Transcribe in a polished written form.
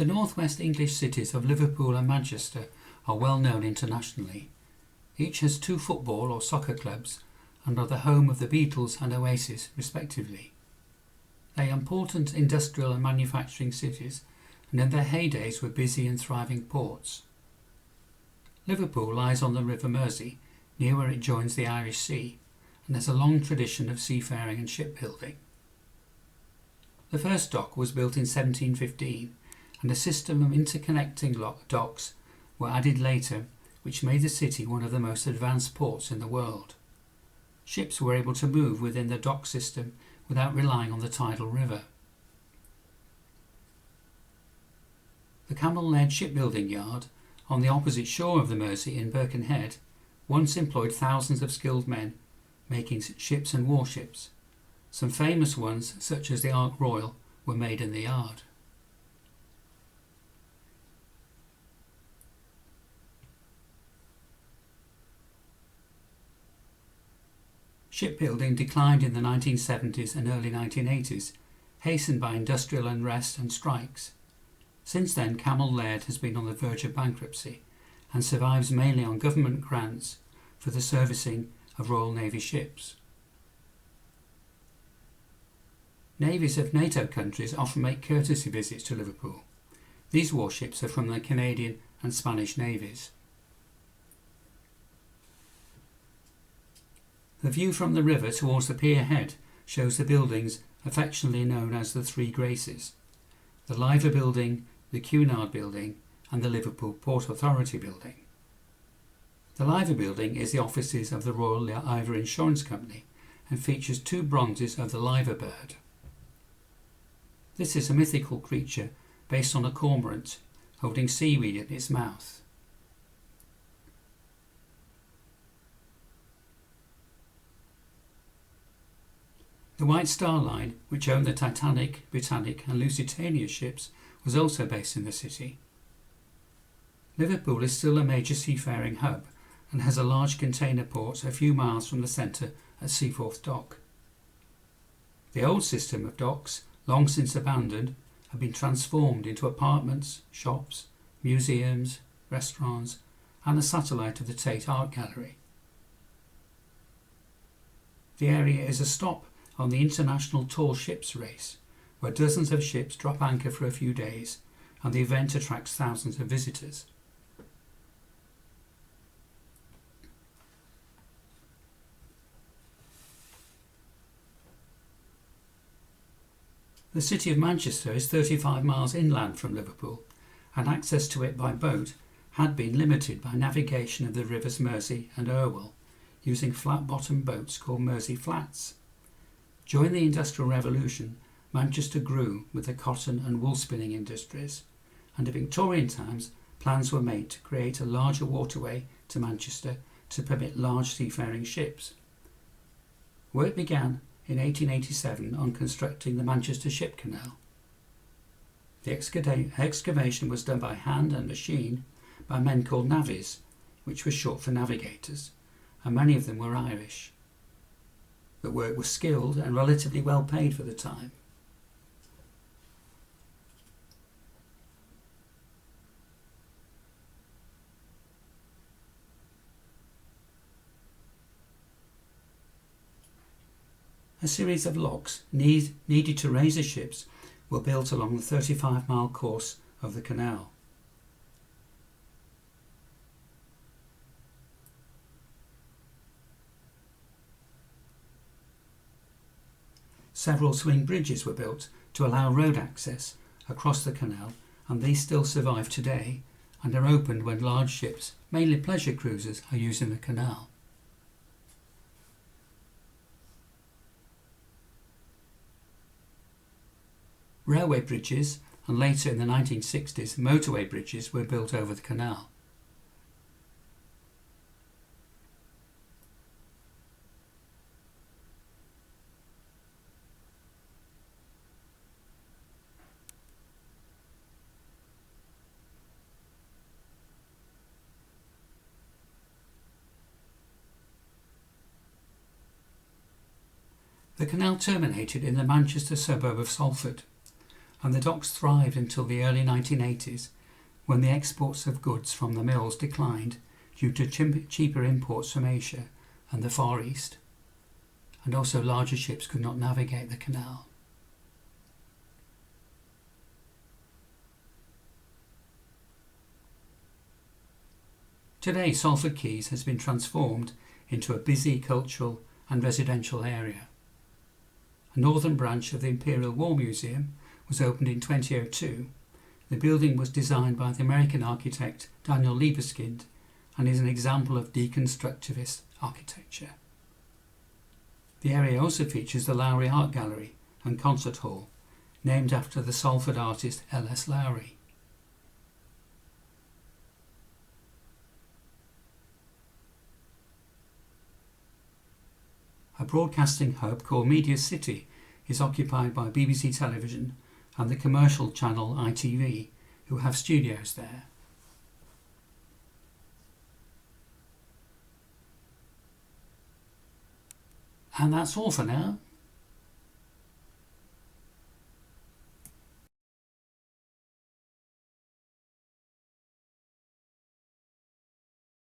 The northwest English cities of Liverpool and Manchester are well known internationally. Each has 2 football or soccer clubs and are the home of the Beatles and Oasis respectively. They are important industrial and manufacturing cities, and in their heydays were busy and thriving ports. Liverpool lies on the River Mersey, near where it joins the Irish Sea, and has a long tradition of seafaring and shipbuilding. The first dock was built in 1715, and a system of interconnecting docks were added later, which made the city one of the most advanced ports in the world. Ships were able to move within the dock system without relying on the tidal river. The Camel-led shipbuilding yard, on the opposite shore of the Mersey in Birkenhead, once employed thousands of skilled men making ships and warships. Some famous ones, such as the Ark Royal, were made in the yard. Shipbuilding declined in the 1970s and early 1980s, hastened by industrial unrest and strikes. Since then, Camel-led has been on the verge of bankruptcy and survives mainly on government grants for the servicing of Royal Navy ships. Navies of NATO countries often make courtesy visits to Liverpool. These warships are from the Canadian and Spanish navies. The view from the river towards the pier head shows the buildings affectionately known as the Three Graces: the Liver Building, the Cunard Building and the Liverpool Port Authority Building. The Liver Building is the offices of the Royal Liver Insurance Company and features 2 bronzes of the liver bird. This is a mythical creature based on a cormorant holding seaweed in its mouth. The White Star Line, which owned the Titanic, Britannic and Lusitania ships, was also based in the city. Liverpool is still a major seafaring hub and has a large container port a few miles from the centre at Seaforth Dock. The old system of docks, long since abandoned, have been transformed into apartments, shops, museums, restaurants and a satellite of the Tate Art Gallery. The area is a stop on the International Tall Ships Race, where dozens of ships drop anchor for a few days, and the event attracts thousands of visitors. The city of Manchester is 35 miles inland from Liverpool, and access to it by boat had been limited by navigation of the rivers Mersey and Irwell, using flat-bottomed boats called Mersey flats. During the Industrial Revolution, Manchester grew with the cotton and wool spinning industries, and in Victorian times plans were made to create a larger waterway to Manchester to permit large seafaring ships. Work began in 1887 on constructing the Manchester Ship Canal. The excavation was done by hand and machine by men called navvies, which was short for navigators, and many of them were Irish. The work was skilled and relatively well paid for the time. A series of locks needed to raise the ships were built along the 35-mile course of the canal. Several swing bridges were built to allow road access across the canal, and these still survive today and are opened when large ships, mainly pleasure cruisers, are using the canal. Railway bridges and later in the 1960s motorway bridges were built over the canal. The canal terminated in the Manchester suburb of Salford. and the docks thrived until the early 1980s, when the exports of goods from the mills declined due to cheaper imports from Asia and the Far East, and also larger ships could not navigate the canal. Today, Salford Quays has been transformed into a busy cultural and residential area. A northern branch of the Imperial War Museum was opened in 2002. The building was designed by the American architect Daniel Libeskind and is an example of deconstructivist architecture. The area also features the Lowry Art Gallery and Concert Hall, named after the Salford artist L.S. Lowry. A broadcasting hub called Media City is occupied by BBC Television and the commercial channel ITV, who have studios there. And that's all for now.